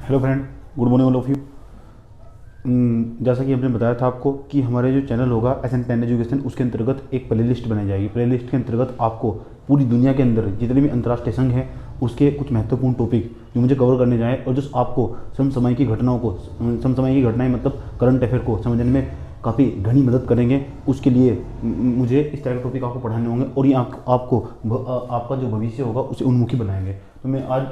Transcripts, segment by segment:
Hello friend, good morning all of you. जैसा कि हमने बताया था आपको कि हमारे जो चैनल होगा SN10 एजुकेशन, उसके अंतर्गत एक प्लेलिस्ट बनाई जाएगी। प्लेलिस्ट के अंतर्गत आपको पूरी दुनिया के अंदर जितने भी अंतर्राष्ट्रीय संघ हैं उसके कुछ महत्वपूर्ण टॉपिक जो मुझे कवर करने जाएँ और जो आपको समसामयिक की घटनाओं को, समसामयिक की घटनाएँ मतलब करंट अफेयर को समझने में काफ़ी घनी मदद करेंगे। उसके लिए मुझे इस तरह के टॉपिक आपको पढ़ाने होंगे और ये आपको आपका जो भविष्य होगा उसे उन्मुखी बनाएंगे। तो मैं आज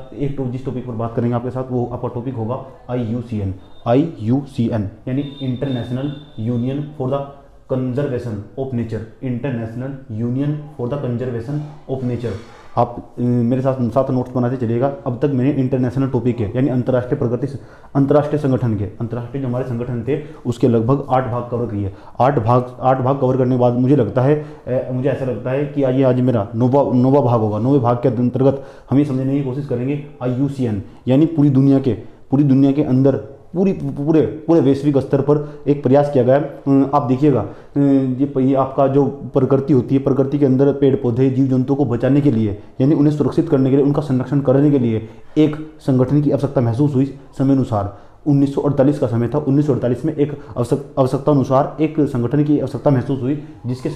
जिस टॉपिक पर बात करेंगे आपके साथ, वो आपका टॉपिक होगा IUCN यानी international union for the conservation of nature. International union for the conservation of nature. आप मेरे साथ नोट्स बनाते चलिएगा। अब तक मैंने इंटरनेशनल टॉपिक है यानी अंतर्राष्ट्रीय संगठन के, अंतर्राष्ट्रीय जो हमारे संगठन थे उसके लगभग 8 भाग कवर किए। 8 भाग कवर करने के बाद मुझे ऐसा लगता है कि आज मेरा नौवा भाग होगा। 9वें भाग के अंतर्गत हम ये समझने की कोशिश करेंगे IUCN यानी पूरी दुनिया के अंदर पूरे वैश्विक स्तर पर एक प्रयास किया गया है। आप देखिएगा, ये आपका जो प्रकृति होती है, प्रकृति के अंदर पेड़ पौधे जीव जंतुओं को बचाने के लिए यानी उन्हें सुरक्षित करने के लिए, उनका संरक्षण करने के लिए एक संगठन की आवश्यकता महसूस हुई समय अनुसार। 1948 का समय था। 1948 में एक आवश्यकता अनुसार एक संगठन की आवश्यकता महसूस हुई, जिसके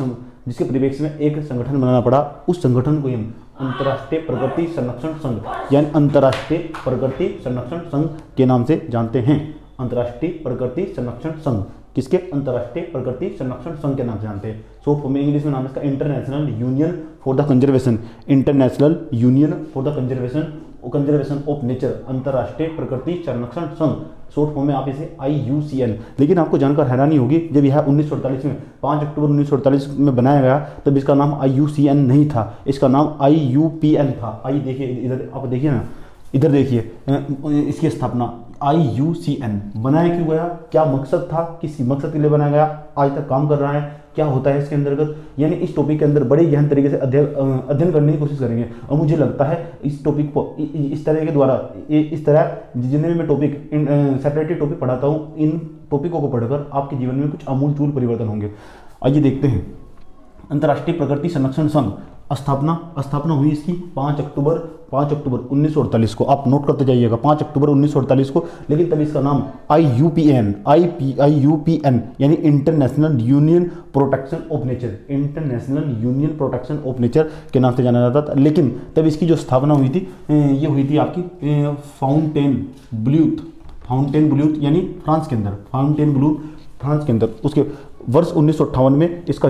परिप्रेक्ष्य में एक संगठन बनाना पड़ा। उस संगठन को हम अंतर्राष्ट्रीय प्रकृति संरक्षण संघ यानी अंतर्राष्ट्रीय प्रकृति संरक्षण संघ के नाम से जानते हैं। अंतर्राष्ट्रीय प्रकृति संरक्षण संघ किसके? अंतर्राष्ट्रीय प्रकृति संरक्षण संघ के नाम से जानते हैं। शॉर्ट फॉर्म में इंग्लिश में नाम है इसका international union for the conservation. International union for the conservation of nature, अंतर्राष्ट्रीय प्रकृति संरक्षण संघ। शॉर्ट फॉर्म में आप इसे IUCN। लेकिन आपको जानकर हैरानी होगी, जब यह 1948 में 5 अक्टूबर 1948 में बनाया गया तब इसका नाम IUCN नहीं था, इसका नाम IUPN था। देखिए इधर, आप देखिए ना, इधर देखिए इसकी स्थापना IUCN बनाया क्यों गया, क्या मकसद था, किस मकसद के लिए बनाया गया, आज तक काम कर रहा है, क्या होता है इसके अंतर्गत, यानी इस टॉपिक के अंदर बड़े गहन तरीके से अध्ययन करने की कोशिश करेंगे। और मुझे लगता है इस टॉपिक को इस तरह के द्वारा, इस तरह जितने भी मैं टॉपिक सेपरेटली टॉपिक पढ़ाता हूँ, इन टॉपिकों को पढ़कर आपके जीवन में कुछ आमूल परिवर्तन होंगे। आइए देखते हैं। अंतर्राष्ट्रीय प्रकृति संरक्षण संघ स्थापना हुई इसकी 5 अक्टूबर 1948 को। आप नोट करते जाइएगा, 5 अक्टूबर 1948 को। लेकिन तब इसका नाम IUPN यानी international union protection of nature, international union protection of nature के नाम से जाना जाता था। लेकिन तब इसकी जो स्थापना हुई थी, ये हुई थी आपकी फाउंटेनब्लेउ यानी फ्रांस के अंदर। उसके वर्ष 1958 में इसका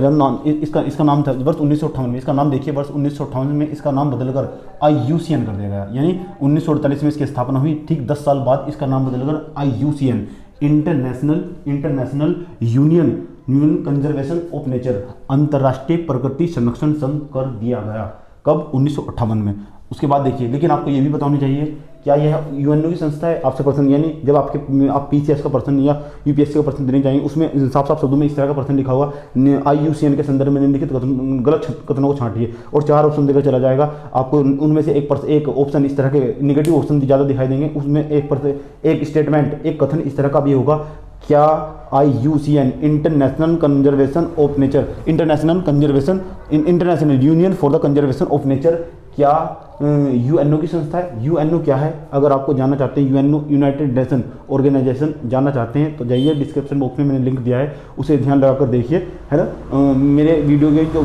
नाम था। वर्ष 1958 में इसका नाम देखिए, वर्ष 1958 में इसका नाम बदलकर IUCN कर दिया गया। यानी 1948 में इसकी स्थापना हुई, ठीक 10 साल बाद इसका नाम बदलकर IUCN international union conservation of nature, अंतर्राष्ट्रीय प्रकृति संरक्षण संघ कर दिया गया। कब? 1958 में। उसके बाद देखिए, लेकिन आपको ये भी बताना चाहिए, क्या यह UNO की संस्था है? आपसे प्रश्न, यानी जब आप PCS का प्रश्न या UPSC का प्रश्न देने जाएंगे, उसमें साफ शब्दों में इस तरह का प्रश्न लिखा हुआ IUCN के संदर्भ में निम्नलिखित गलत कथनों को छांटिए, और 4 ऑप्शन देकर चला जाएगा। आपको उनमें से एक ऑप्शन इस तरह के नेगेटिव ऑप्शन ज़्यादा दिखाई देंगे। उसमें एक स्टेटमेंट, एक कथन इस तरह का भी होगा, क्या IUCN international conservation of nature, international union for the conservation of nature, क्या UNO की संस्था है? UNO क्या है? अगर आपको जानना चाहते हैं, UNO यूनाइटेड नेशन ऑर्गेनाइजेशन जानना चाहते हैं तो जाइए, डिस्क्रिप्शन बॉक्स में मैंने लिंक दिया है, उसे ध्यान लगाकर देखिए, है ना। मेरे वीडियो के जो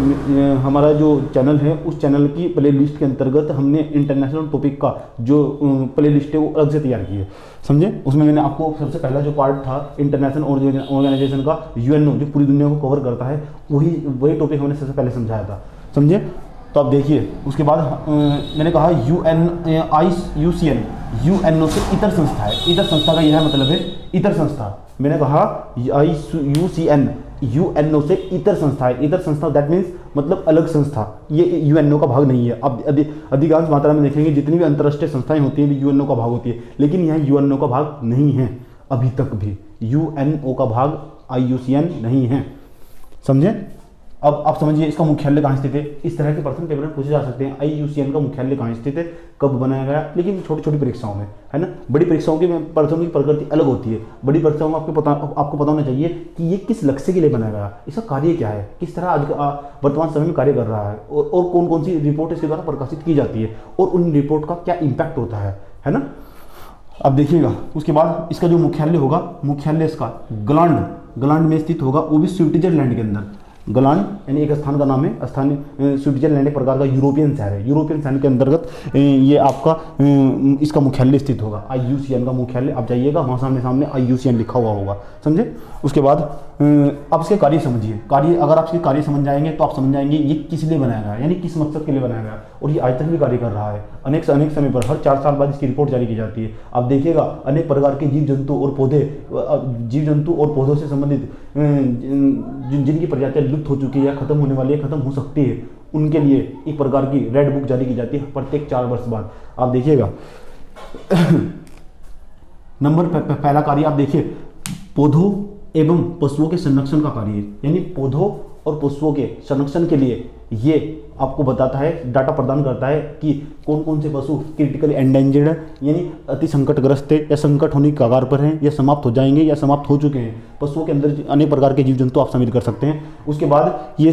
हमारा जो चैनल है, उस चैनल की प्ले लिस्ट के अंतर्गत हमने इंटरनेशनल टॉपिक का जो प्ले लिस्ट है वो अलग से तैयार की है, समझे। उसमें मैंने आपको सबसे पहला जो पार्ट था इंटरनेशनल ऑर्गेनाइजेशन का, UNO जो पूरी दुनिया को कवर करता है, वही टॉपिक हमने सबसे पहले समझाया था, समझे। तो आप देखिए, उसके बाद मैंने कहा IUCN UNO से इतर संस्था है। इतर संस्था का यह मतलब है इतर संस्था। मैंने कहा IUCN UNO से इतर संस्था है। इतर संस्था दैट मीन्स मतलब अलग संस्था, ये UNO का भाग नहीं है। अब अधिकांश मात्रा में देखेंगे जितनी भी अंतर्राष्ट्रीय संस्थाएं होती हैं UNO का भाग होती है, लेकिन यह UNO का भाग नहीं है। अभी तक भी UNO का भाग IUCN नहीं है, समझे। अब आप समझिए इसका मुख्यालय कहाँ स्थित है। इस तरह के प्रश्न पेपर में पूछे जा सकते हैं, IUCN का मुख्यालय कहाँ स्थित है, कब बनाया गया, लेकिन छोटी छोटी परीक्षाओं में, है ना। बड़ी परीक्षाओं की प्रश्नों की प्रकृति अलग होती है। बड़ी परीक्षाओं में आपको पता होना चाहिए कि ये किस लक्ष्य के लिए बनाया गया, इसका कार्य क्या है, किस तरह आज वर्तमान समय में कार्य कर रहा है, और कौन कौन सी रिपोर्ट इसके द्वारा प्रकाशित की जाती है, और उन रिपोर्ट का क्या इम्पैक्ट होता है ना। अब देखिएगा उसके बाद इसका जो मुख्यालय होगा, मुख्यालय इसका ग्लांड में स्थित होगा, वो भी स्विट्जरलैंड के अंदर। ग्लांड यानी एक स्थान का नाम है, स्थानीय स्विट्जरलैंड एक प्रकार का यूरोपियन शहर है, यूरोपियन शहर के अंतर्गत ये आपका इसका मुख्यालय स्थित होगा। IUCN का मुख्यालय, आप जाइएगा वहाँ सामने IUCN लिखा हुआ होगा, समझे। उसके बाद आप इसके कार्य समझिए, कार्य अगर आप इसके कार्य समझ जाएंगे तो आप समझ जाएंगे ये किस लिए बनाया गया, यानी किस मकसद के लिए बनाया गया, और ये आज तक भी कार्य कर रहा है। अनेक समय पर हर 4 साल बाद इसकी रिपोर्ट जारी की जाती है। आप देखिएगा अनेक प्रकार के जीव जंतु और पौधों से संबंधित जिनकी प्रजातियां लुप्त हो चुकी है या खत्म होने वाली है, खत्म हो सकती है, उनके लिए एक प्रकार की रेड बुक जारी की जाती है प्रत्येक 4 वर्ष बाद। आप देखिएगा नंबर पहला कार्य आप देखिए, पौधों एवं पशुओं के संरक्षण का कार्य, यानी पौधों और पशुओं के संरक्षण के लिए ये आपको बताता है, डाटा प्रदान करता है कि कौन कौन से पशु क्रिटिकली एंडेंजर्ड है, यानी अति संकटग्रस्त है या संकट होने के कगार पर हैं या समाप्त हो जाएंगे या समाप्त हो चुके हैं। पशुओं के अंदर अनेक प्रकार के जीव जंतु आप शामिल कर सकते हैं। उसके बाद ये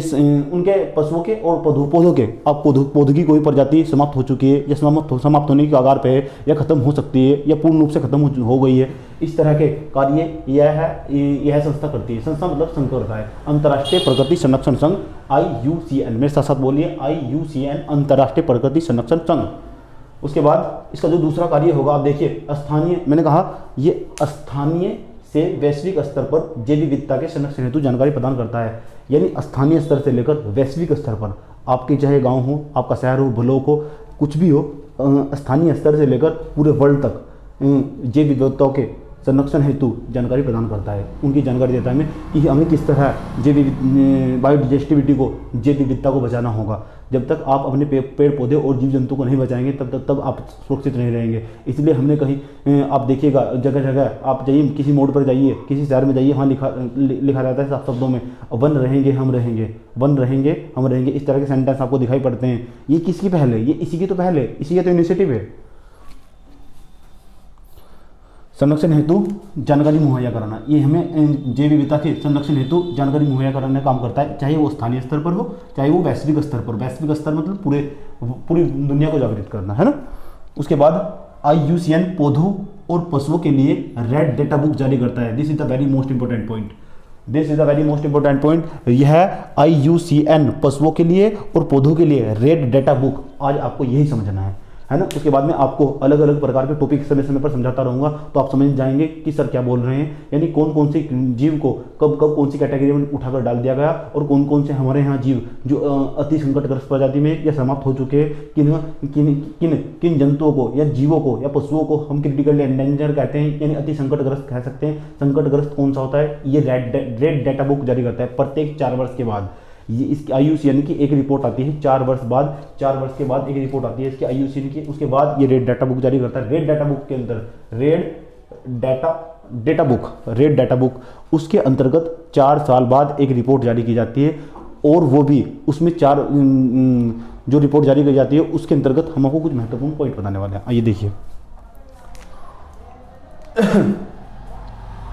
उनके पशुओं के और पौधों के, अब पौधों की कोई प्रजाति समाप्त हो चुकी है या समाप्त होने के कगार पर है या खत्म हो सकती है या पूर्ण रूप से खत्म हो गई है, इस तरह के कार्य यह संस्था करती है। संस्था मतलब संघ करता है, अंतर्राष्ट्रीय प्रकृति संरक्षण संघ IUCN, मेरे साथ साथ बोलिए IUCN, अंतर्राष्ट्रीय प्रकृति संरक्षण संघ। उसके बाद इसका जो दूसरा कार्य होगा, आप देखिए स्थानीय, मैंने कहा ये स्थानीय से वैश्विक स्तर पर जैव विविधता के संरक्षण हेतु जानकारी प्रदान करता है, यानी स्थानीय स्तर से लेकर वैश्विक स्तर पर, आपके चाहे गांव हो, आपका शहर हो, ब्लॉक हो, कुछ भी हो, स्थानीय स्तर से लेकर पूरे वर्ल्ड तक जैव विविधताओं के संरक्षण हेतु जानकारी प्रदान करता है। उनकी जानकारी देता है हमें कि हमें किस तरह बायोडाइवर्सिटी को, जैव विविधता को बचाना होगा। जब तक आप अपने पेड़ पौधे और जीव जंतु को नहीं बचाएंगे तब आप सुरक्षित नहीं रहेंगे। इसलिए हमने कहीं आप देखिएगा जगह जगह आप जाइए, किसी मोड़ पर जाइए, किसी शहर में जाइए, वहाँ लिखा रहता है साफ शब्दों में, वन रहेंगे हम रहेंगे, वन रहेंगे हम रहेंगे, इस तरह के सेंटेंस आपको दिखाई पड़ते हैं। ये किसकी पहल है? ये इसी की तो पहल है, इसी का तो इनिशिएटिव है। संरक्षण हेतु जानकारी मुहैया कराना, ये हमें जैव विविधता के संरक्षण हेतु जानकारी मुहैया कराने का काम करता है, चाहे वो स्थानीय स्तर पर हो, चाहे वो वैश्विक स्तर पर। वैश्विक स्तर मतलब पूरी दुनिया को जागृत करना, है ना। उसके बाद IUCN पौधों और पशुओं के लिए रेड डेटा बुक जारी करता है। This is the very most important point, this is the very most important point. यह IUCN पशुओं के लिए और पौधों के लिए रेड डेटा बुक, आज आपको यही समझना है ना। उसके बाद में आपको अलग अलग प्रकार के टॉपिक समय समय पर समझाता रहूंगा, तो आप समझ जाएंगे कि सर क्या बोल रहे हैं, यानी कौन कौन से जीव को कब कब कौन सी कैटेगरी में उठाकर डाल दिया गया, और कौन कौन से हमारे यहाँ जीव जो अति संकटग्रस्त प्रजाति में या समाप्त हो चुके हैं, किन जंतुओं को या जीवों को या पशुओं को हम क्रिटिकली एंडेंजर कहते हैं, यानी अति संकटग्रस्त कह सकते हैं। संकटग्रस्त कौन सा होता है, ये रेड डेटा बुक जारी करता है प्रत्येक 4 वर्ष के बाद। ये इसकी IUCN की एक रिपोर्ट आती है 4 वर्ष बाद, 4 वर्ष के बाद एक रिपोर्ट आती है इसकी IUCN की, उसके बाद ये रेड डाटा बुक जारी करता है। रेड डाटा बुक के अंदर रेड डाटा बुक उसके अंतर्गत 4 साल बाद एक रिपोर्ट जारी की जाती है, और वो भी उसमें 4 जो रिपोर्ट जारी की जाती है उसके अंतर्गत हम आपको कुछ महत्वपूर्ण पॉइंट बताने वाले हैं। आइए देखिए,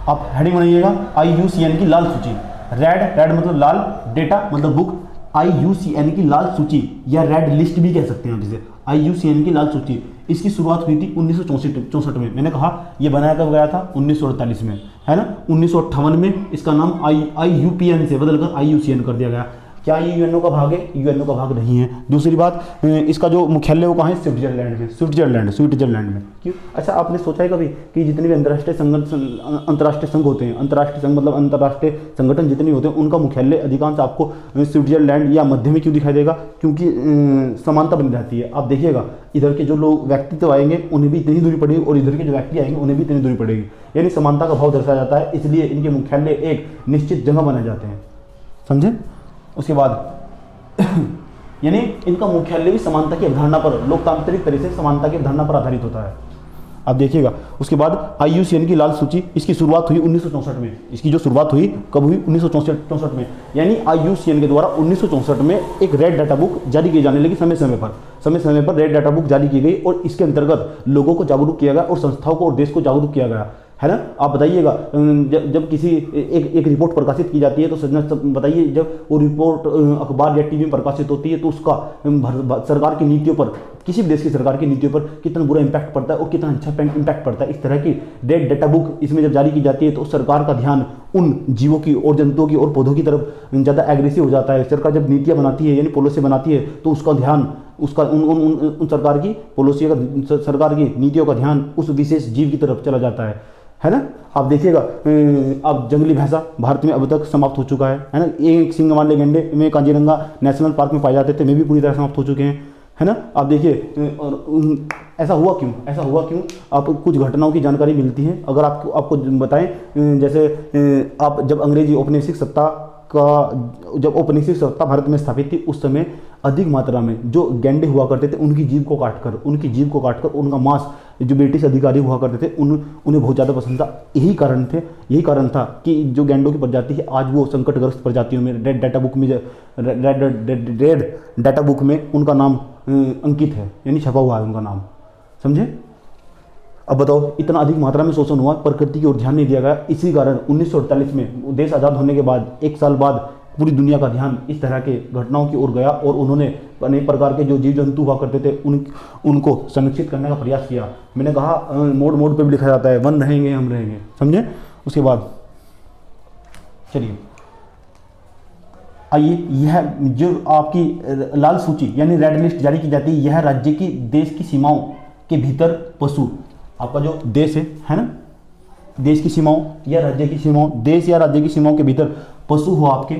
आप हेडिंग बनाइएगा IUCN की लाल सूची। रेड मतलब लाल, डेटा मतलब बुक, IUCN की लाल सूची या रेड लिस्ट भी कह सकते हैं आप इसे। IUCN की लाल सूची, इसकी शुरुआत हुई थी 1964 में। मैंने कहा यह बनाया कब गया था, 1948 में, है ना। 1958 में इसका नाम IUPN से बदलकर IUCN कर दिया गया। क्या ये UNO का भाग है? UNO का भाग नहीं है। दूसरी बात, इसका जो मुख्यालय वो कहाँ है? स्विट्जरलैंड में। स्विट्जरलैंड में क्यों? अच्छा, आपने सोचा है कभी कि जितने भी अंतर्राष्ट्रीय संघ होते हैं, अंतर्राष्ट्रीय संघ मतलब अंतर्राष्ट्रीय संगठन जितने होते हैं, उनका मुख्यालय अधिकांश आपको स्विट्जरलैंड या मध्य में क्यों दिखाई देगा? क्योंकि समानता बनी रहती है। आप देखिएगा इधर के जो लोग व्यक्तित्व आएंगे उन्हें भी इतनी दूरी पड़ेगी, और इधर के जो व्यक्ति आएंगे उन्हें भी इतनी दूरी पड़ेगी, यानी समानता का भाव दर्शाया जाता है। इसलिए इनके मुख्यालय एक निश्चित जगह बनाए जाते हैं, समझे। उसके बाद यानी इनका मुख्यालय भी समानता की अवधारणा पर, लोकतांत्रिक तरह से समानता की अवधारणा पर आधारित होता है। आप देखिएगा उसके बाद IUCN की लाल सूची, इसकी शुरुआत हुई 1964 में। इसकी जो शुरुआत हुई कब हुई? 1964 में, यानी IUCN के द्वारा 1964 में एक रेड डाटा बुक जारी की जाने लगी। समय समय पर रेड डाटा बुक जारी की गई, और इसके अंतर्गत लोगों को जागरूक किया गया और संस्थाओं को और देश को जागरूक किया गया, है ना। आप बताइएगा जब किसी एक रिपोर्ट प्रकाशित की जाती है तो बताइए जब वो रिपोर्ट अखबार या टीवी में प्रकाशित होती है तो उसका सरकार की नीतियों पर, किसी भी देश की सरकार की नीतियों पर कितना बुरा इम्पैक्ट पड़ता है और कितना अच्छा इम्पैक्ट पड़ता है। इस तरह की डेटा बुक इसमें जब जारी की जाती है तो सरकार का ध्यान उन जीवों की और जंतुओं की और पौधों की तरफ ज़्यादा एग्रेसिव हो जाता है। सरकार जब नीतियाँ बनाती है यानी पॉलिसी बनाती है तो उसका ध्यान उसका उन सरकार की पॉलिसी का, सरकार की नीतियों का ध्यान उस विशेष जीव की तरफ चला जाता है ना। आप देखिएगा अब जंगली भैंसा भारत में अब तक समाप्त हो चुका है ना। एक सिंग वाले गैंडे में काजीरंगा नेशनल पार्क में पाए जाते थे, वे भी पूरी तरह समाप्त हो चुके हैं, है ना। आप देखिए ऐसा हुआ क्यों, आप कुछ घटनाओं की जानकारी मिलती है। अगर आपको बताएं, जैसे आप जब अंग्रेजी औपनिवेशिक सत्ता भारत में स्थापित थी उस समय अधिक मात्रा में जो गैंडे हुआ करते थे उनकी जीभ को काटकर उनका मांस जो ब्रिटिश अधिकारी हुआ करते थे उन्हें बहुत ज़्यादा पसंद था। यही कारण था कि जो गैंडों की प्रजाति है आज वो संकटग्रस्त प्रजातियों में रेड डाटा बुक में उनका नाम अंकित है, यानी छपा हुआ है उनका नाम, समझे। अब बताओ इतना अधिक मात्रा में शोषण हुआ, प्रकृति की ओर ध्यान नहीं दिया गया। इसी कारण 1948 में देश आज़ाद होने के बाद 1 साल बाद पूरी दुनिया का ध्यान इस तरह के घटनाओं की ओर गया और उन्होंने अनेक प्रकार के जो जीव जंतु हुआ करते थे उनको संरक्षित करने का प्रयास किया। मैंने कहा मोड़ पे भी लिखा जाता है वन रहेंगे हम रहेंगे, समझे। उसके बाद चलिए आइए, यह जो आपकी लाल सूची यानी रेड लिस्ट जारी की जाती है, यह राज्य की देश की सीमाओं के भीतर पशु, आपका जो देश है ना, देश की सीमाओं या राज्य की सीमाओं, देश या राज्य की सीमाओं के भीतर पशु हो, आपके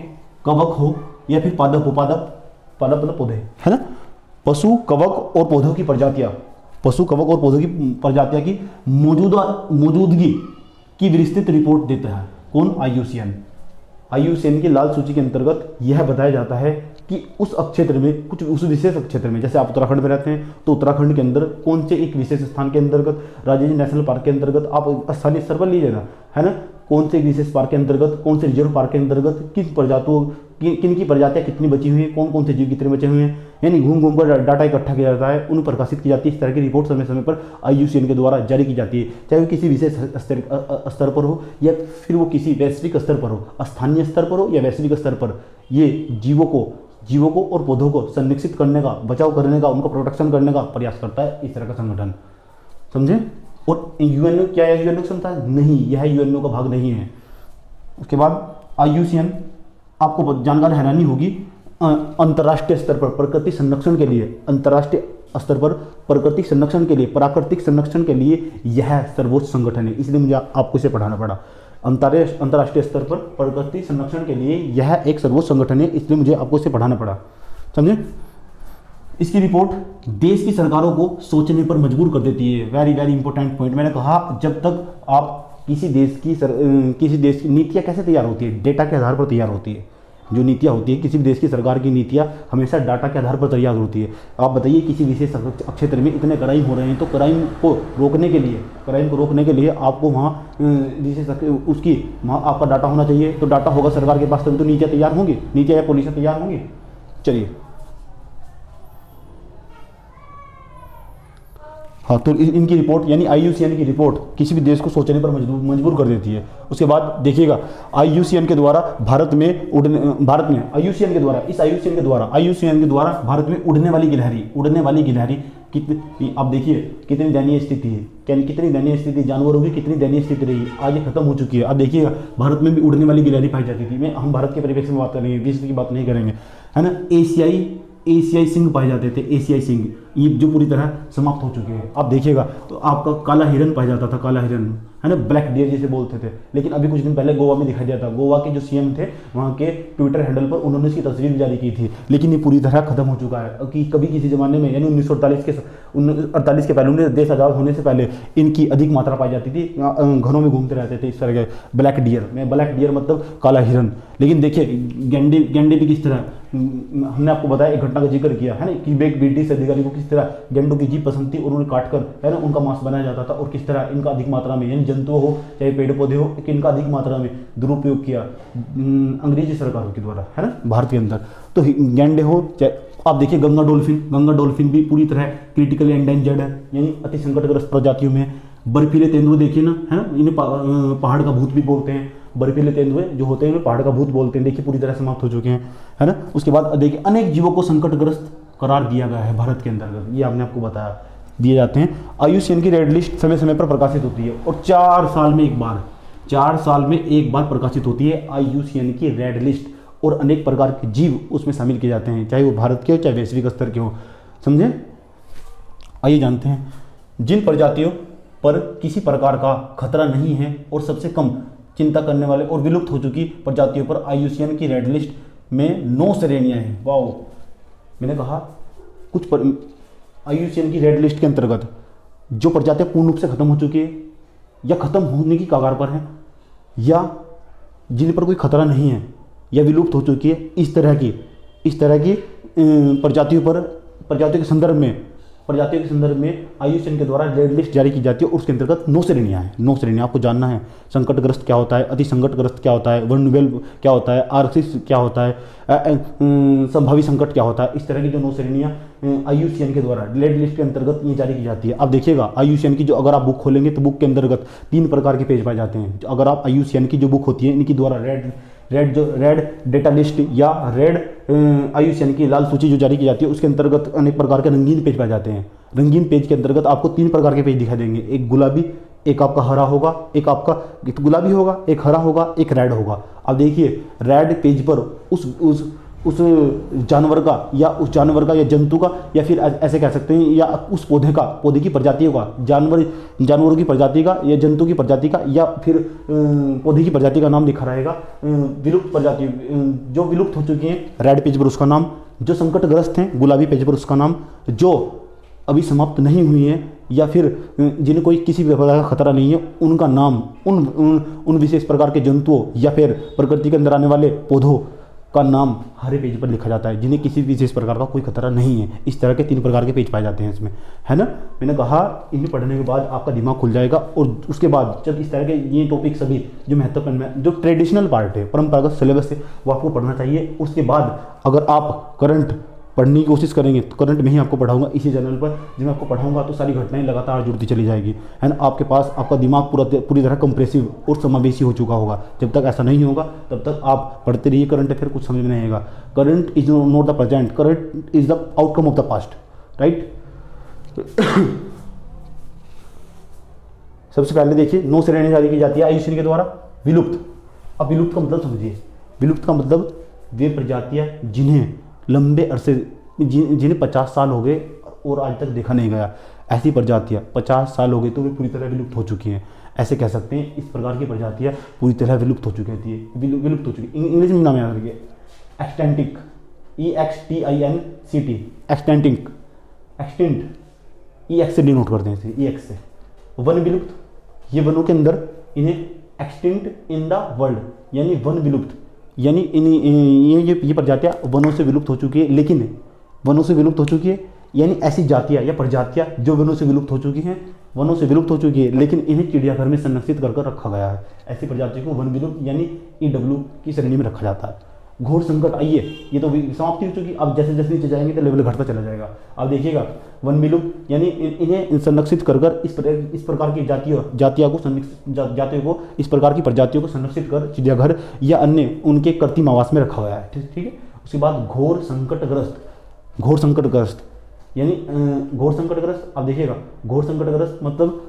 कवक हो या फिर पादप हो, पादप मतलब पौधे, है ना। पशु कवक और पौधों की प्रजातियां की मौजूदगी की विस्तृत रिपोर्ट देता है कौन, IUCN की लाल सूची के अंतर्गत यह बताया जाता है कि उस क्षेत्र में उस विशेष क्षेत्र में, जैसे आप उत्तराखंड में रहते हैं तो उत्तराखंड के अंदर कौन से एक विशेष स्थान के अंतर्गत, राजाजी नेशनल पार्क के अंतर्गत, आप स्थानीय स्तर पर लीजिएगा, है ना, कौन से विशेष पार्क के अंतर्गत, कौन से रिजर्व पार्क के अंतर्गत किन की प्रजातियां कितनी बची हुई हैं, कौन से जीव कितने बचे हुए हैं, यानी घूम कर डाटा इकट्ठा किया जाता है, उन प्रकाशित की जाती है। इस तरह की रिपोर्ट समय समय पर IUCN के द्वारा जारी की जाती है, चाहे वो किसी विशेष स्तर पर हो या फिर वो किसी वैश्विक स्तर पर हो, स्थानीय स्तर पर हो या वैश्विक स्तर पर। ये जीवों को और पौधों को संरक्षित करने का, बचाव करने का, उनका प्रोटेक्शन करने का प्रयास करता है इस तरह का संगठन, समझे। और यूएनओ क्या है, यूएनओ संस्था नहीं, यह यूएनओ का भाग नहीं है। उसके बाद IUCN, आपको जानकर हैरानी होगी, अंतर्राष्ट्रीय स्तर पर प्रकृति संरक्षण के लिए, अंतर्राष्ट्रीय स्तर पर प्रकृति संरक्षण के लिए, प्राकृतिक संरक्षण के लिए यह सर्वोच्च संगठन है, इसलिए मुझे आपको इसे पढ़ाना पड़ा। अंतर्राष्ट्रीय स्तर पर प्रकृति संरक्षण के लिए यह एक सर्वोच्च संगठन है, इसलिए मुझे आपको इसे पढ़ाना पड़ा, समझे। इसकी रिपोर्ट देश की सरकारों को सोचने पर मजबूर कर देती है। Very very important point. मैंने कहा जब तक आप किसी देश की नीतियाँ कैसे तैयार होती है, डेटा के आधार पर तैयार होती है। जो नीतियाँ होती है किसी भी देश की सरकार की नीतियाँ हमेशा डाटा के आधार पर तैयार होती है। आप बताइए किसी विशेष क्षेत्र में इतने क्राइम हो रहे हैं तो क्राइम को रोकने के लिए आपको वहाँ आपका डाटा होना चाहिए। तो डाटा होगा सरकार के पास तभी तो नीतियाँ तैयार होंगी, नीतियाँ या पॉलिसियाँ तैयार होंगी। चलिए हाँ, तो इनकी रिपोर्ट यानी IUCN की रिपोर्ट किसी भी देश को सोचने पर मजबूर कर देती है। उसके बाद देखिएगा IUCN के द्वारा भारत में IUCN के द्वारा भारत में उड़ने वाली गिलहरी कितनी, आप देखिए कितनी दयनीय स्थिति है, कितनी दयनीय स्थिति, जानवरों की कितनी दयनीय स्थिति रही, आज ये खत्म हो चुकी है। अब देखिएगा भारत में भी उड़ने वाली गिलहरी पाई जाती थी। हम भारत के परिप्रेक्ष्य में बात करेंगे, विश्व की बात नहीं करेंगे, है ना। एशियाई सिंह पाए जाते थे, एशियाई सिंह, ये जो पूरी तरह समाप्त हो चुके हैं। आप देखिएगा तो आपका काला हिरन पाया जाता था, काला हिरन, है ना, ब्लैक डियर जिसे बोलते थे। लेकिन अभी कुछ दिन पहले गोवा में दिखाई दिया था, गोवा के जो CM थे वहाँ के ट्विटर हैंडल पर उन्होंने इसकी तस्वीर जारी की थी। लेकिन ये पूरी तरह खत्म हो चुका है कि कभी किसी जमाने में यानी 1948 के पहले, देश आज़ाद होने से पहले इनकी अधिक मात्रा पाई जाती थी। घरों में घूमते रहते थे इस तरह के ब्लैक डियर मतलब काला हिरन। लेकिन देखिए गेंडे भी किस तरह, हमने आपको बताया, एक घटना का जिक्र किया है ना कि एक ब्रिटिश अधिकारी को किस तरह गेंडों की जीभ पसंद थी और उन्हें काटकर, है ना, उनका मांस बनाया जाता था। और किस तरह इनका अधिक मात्रा में, यानी जंतु हो चाहे पेड़ पौधे हो, इनका अधिक मात्रा में दुरुपयोग किया अंग्रेजी सरकारों के द्वारा, है ना, भारत के अंदर। तो गेंडे हो चाहे, आप देखिए गंगा डॉल्फिन भी पूरी तरह क्रिटिकली एंडेंजर्ड है, यानी अति संकटग्रस्त प्रजातियों में। बर्फीले तेंदुए देखिए ना, है ना, इन्हें पहाड़ का भूत भी बोलते हैं। बर्फीले तेंदुए जो होते हैं इन्हें पहाड़ का भूत बोलते हैं। देखिए पूरी तरह समाप्त हो चुके हैं, है ना। उसके बाद देखिए अनेक जीवों को संकटग्रस्त करार दिया गया है भारत के अंतर्गत, ये आपने आपको बताया, दिए जाते हैं। IUCN की रेड लिस्ट समय समय पर प्रकाशित होती है और 4 साल में एक बार, 4 साल में एक बार प्रकाशित होती है IUCN की रेड लिस्ट, और अनेक प्रकार के जीव उसमें शामिल किए जाते हैं, चाहे वो भारत के हो चाहे वैश्विक स्तर के हो, समझे। आइए जानते हैं जिन प्रजातियों पर किसी प्रकार का खतरा नहीं है और सबसे कम चिंता करने वाले और विलुप्त हो चुकी प्रजातियों पर IUCN की रेड लिस्ट में 9 श्रेणियां हैं। वाओ, मैंने कहा कुछ IUCN की रेड लिस्ट के अंतर्गत जो प्रजातियां पूर्ण रूप से खत्म हो चुकी है या खत्म होने की कगार पर हैं या जिन पर कोई खतरा नहीं है या विलुप्त हो चुकी है, इस तरह की प्रजातियों के संदर्भ में IUCN के द्वारा रेड लिस्ट जारी की जाती है। उसके अंतर्गत 9 श्रेणियां हैं। 9 श्रेणियां आपको जानना है। संकटग्रस्त क्या होता है, अति संकटग्रस्त क्या होता है, वल्नरेबल क्या होता है, आर्थिक क्या होता है, संभावी संकट क्या होता है। इस तरह की जो 9 श्रेणियां IUCN के द्वारा रेड लिस्ट के अंतर्गत ये जारी की जाती है। अब देखिएगा IUCN की जो अगर आप बुक खोलेंगे तो बुक के अंतर्गत 3 प्रकार के पेज पाए जाते हैं। अगर आप IUCN की जो बुक होती है इनकी द्वारा रेड डेटा लिस्ट या रेड IUCN की लाल सूची जो जारी की जाती है उसके अंतर्गत अनेक प्रकार के रंगीन पेज पाए जाते हैं। रंगीन पेज के अंतर्गत आपको 3 प्रकार के पेज दिखाई देंगे, एक गुलाबी, एक आपका हरा होगा, एक आपका गुलाबी होगा, एक हरा होगा, एक रेड होगा। अब देखिए रेड पेज पर उस जानवर का या जंतु का या फिर ऐसे कह सकते हैं या उस पौधे की प्रजातियों का, जानवरों की प्रजाति का या जंतु की प्रजाति का या फिर पौधे की प्रजाति का नाम लिखा रहेगा। विलुप्त प्रजाति जो विलुप्त हो चुकी हैं रेड पेज पर उसका नाम, जो संकटग्रस्त हैं गुलाबी पेज पर उसका नाम, जो अभी समाप्त नहीं हुई है या फिर जिन्हें कोई किसी भी प्रकार का खतरा नहीं है उनका नाम, उन विशेष प्रकार के जंतुओं या फिर प्रकृति के अंदर आने वाले पौधों का नाम हरे पेज पर लिखा जाता है जिन्हें किसी विशेष प्रकार का कोई खतरा नहीं है। इस तरह के 3 प्रकार के पेज पाए जाते हैं इसमें, है ना। मैंने कहा इन्हें पढ़ने के बाद आपका दिमाग खुल जाएगा और उसके बाद जब इस तरह के ये टॉपिक सभी जो महत्वपूर्ण है, जो ट्रेडिशनल पार्ट है, परंपरागत सिलेबस है, वो आपको पढ़ना चाहिए। उसके बाद अगर आप करंट पढ़ने की कोशिश करेंगे तो करंट में ही आपको पढ़ाऊंगा इसी चैनल पर। जब मैं आपको पढ़ाऊंगा तो सारी घटनाएं लगातार जुड़ती चली जाएगी, है ना। आपके पास आपका दिमाग पूरी तरह कंप्रेसिव और समावेशी हो चुका होगा। जब तक ऐसा नहीं होगा तब तक आप पढ़ते रहिए करंट अफेयर, कुछ समझ में नहीं आएगा। Current is not the present, current is the outcome of the past, right. सबसे पहले देखिए 9 श्रेणी जारी की जाती है IUCN के द्वारा। विलुप्त, अब विलुप्त का मतलब समझिए। विलुप्त का मतलब वे प्रजातियां जिन्हें लंबे अरसे जिन्हें 50 साल हो गए और आज तक देखा नहीं गया, ऐसी प्रजातियां 50 साल हो गए तो वे पूरी तरह विलुप्त हो चुकी हैं, ऐसे कह सकते हैं। इस प्रकार की प्रजातियां पूरी तरह विलुप्त हो चुकी थी, विलुप्त हो चुकी। इंग्लिश में नाम याद रखिए, एक्सटेंटिक, EXTINCT, एक्सटेंटिक, एक्सटेंट, EX से डिनोट करते हैं इसे, EX से। वन विलुप्त, ये वनों के अंदर इन्हें एक्सटिंक्ट इन द वर्ल्ड यानी वन विलुप्त, यानी ये प्रजातियां वनों से विलुप्त हो चुकी है, लेकिन वनों से विलुप्त हो चुकी है यानी ऐसी जातियां या प्रजातियां जो वनों से विलुप्त हो चुकी हैं, वनों से विलुप्त हो चुकी है लेकिन इन्हें चिड़ियाघर में संरक्षित कर रखा गया है। ऐसी प्रजातियों को वन विलुप्त यानी EW की श्रेणी में रखा जाता है। घोर संकट, आइए ये तो समाप्ति हो चुकी, अब जैसे जैसे नीचे जाएंगे तो लेवल घटता चला जाएगा। अब देखिएगा वन विलुप्त यानी इन्हें संरक्षित कर इस प्रकार की जातियों को इस प्रकार की प्रजातियों को संरक्षित कर चिड़ियाघर या अन्य उनके कृत्रिम आवास में रखा गया है, ठीक है। उसके बाद घोर संकटग्रस्त यानी घोर संकटग्रस्त, अब देखिएगा घोर संकटग्रस्त मतलब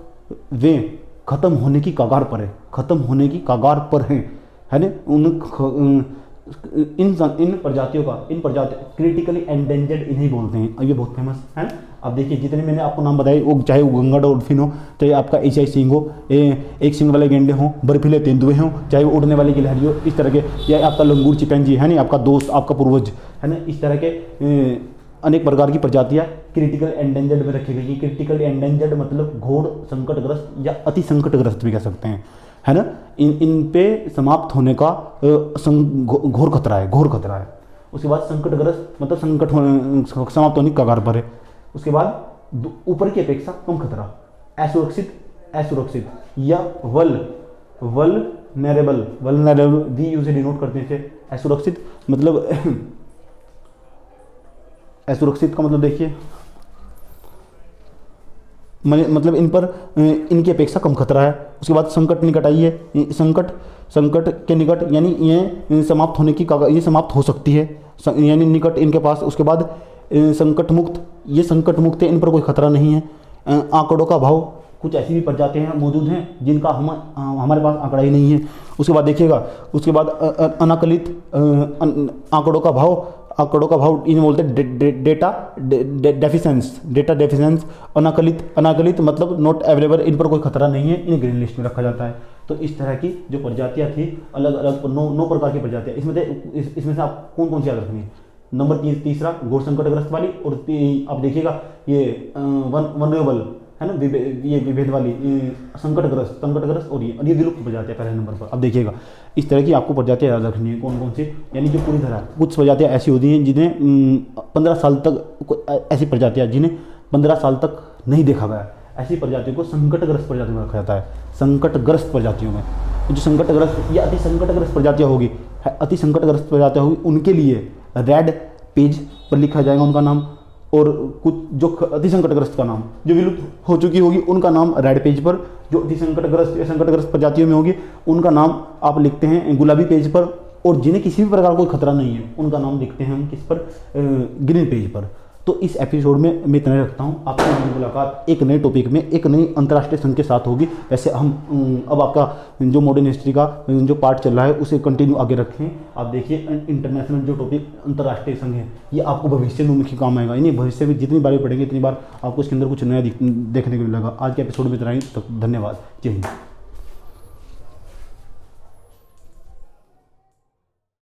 वे खत्म होने की कगार पर है, है ना। इन प्रजातियों क्रिटिकली एंडेंजर्ड इन्हें बोलते हैं। अब ये बहुत फेमस है ना। अब देखिए जितने मैंने आपको नाम बताए, वो चाहे वो गंगा डॉल्फिन हो, चाहे आपका एशियाई सिंह हो, एक सिंग वाले गेंडे हों, बर्फीले तेंदुए हों, चाहे वो उड़ने वाली गिलहरी हो, इस तरह के, या आपका लंगूर चिंपैंजी है ना, आपका दोस्त, आपका पूर्वज है ना, इस तरह के अनेक प्रकार की प्रजातियां क्रिटिकल एंडेंजर्ड में रखी गई। क्रिटिकल एंडेंजर्ड मतलब घोर संकटग्रस्त या अति संकटग्रस्त भी कह सकते हैं, है ना। इन पे समाप्त होने का घोर खतरा है। उसके बाद संकटग्रस्त मतलब समाप्त होने की कगार पर है। उसके बाद ऊपर की अपेक्षा कम खतरा, असुरक्षित या वल्नरेबल वी यू से डिनोट करते हैं। असुरक्षित मतलब असुरक्षित का मतलब देखिए मतलब इन पर इनकी अपेक्षा कम खतरा है। उसके बाद संकट निकट आई है, संकट के निकट यानी ये समाप्त होने की ये समाप्त हो सकती है, यानी निकट इनके पास। उसके बाद संकट मुक्त, ये संकट मुक्त है, इन पर कोई खतरा नहीं है। आंकड़ों का अभाव, कुछ ऐसी भी प्रजातियां मौजूद हैं जिनका हमारे पास आंकड़ा ही नहीं है। उसके बाद देखिएगा, उसके बाद अनाकलित आंकड़ों का भाव इन्हें बोलते हैं डेटा डेफिशिएंस। अनाकलित मतलब नॉट अवेलेबल, इन पर कोई खतरा नहीं है, इन्हें ग्रीन लिस्ट में रखा जाता है। तो इस तरह की जो प्रजातियां थी, अलग अलग 9 प्रकार की प्रजातियां, इसमें से आप कौन कौन सी याद रखनी है? नंबर तीसरा घोर संकटग्रस्त वाली, और आप देखिएगा ये वनरेबल है ना, ये विभेद वाली, संकटग्रस्त और ये विलुप्त प्रजातियां पहले नंबर पर। अब देखिएगा, इस तरह की आपको प्रजातियां याद रखनी है कौन कौन सी, यानी जो पूरी तरह। कुछ प्रजातियां ऐसी होती हैं जिन्हें 15 साल तक, ऐसी प्रजातियां जिन्हें 15 साल तक नहीं देखा गया, ऐसी प्रजातियों को संकटग्रस्त प्रजातियों में रखा जाता है। संकटग्रस्त प्रजातियों में जो संकटग्रस्त या अति संकटग्रस्त प्रजातियां होगी, उनके लिए रेड पेज पर लिखा जाएगा उनका नाम, और कुछ जो अति संकटग्रस्त का नाम, जो विलुप्त हो चुकी होगी उनका नाम रेड पेज पर, जो अति संकटग्रस्त या संकटग्रस्त प्रजातियों में होगी उनका नाम आप लिखते हैं गुलाबी पेज पर, और जिन्हें किसी भी प्रकार कोई खतरा नहीं है उनका नाम लिखते हैं हम किस पर, ग्रीन पेज पर। तो इस एपिसोड में मैं इतना रखता हूँ। आपकी मेरी मुलाकात एक नए टॉपिक में, एक नई अंतर्राष्ट्रीय संघ के साथ होगी। वैसे हम अब आपका जो मॉडर्न हिस्ट्री का जो पार्ट चल रहा है उसे कंटिन्यू आगे रखें। आप देखिए इंटरनेशनल जो टॉपिक अंतर्राष्ट्रीय संघ है, ये आपको भविष्य में मुख्य काम आएगा। यानी भविष्य में जितनी बार पढ़ेंगे इतनी बार आपको इसके अंदर कुछ नया देखने को मिलेगा। आज के एपिसोड में इतना ही, तक धन्यवाद, जय हिंद।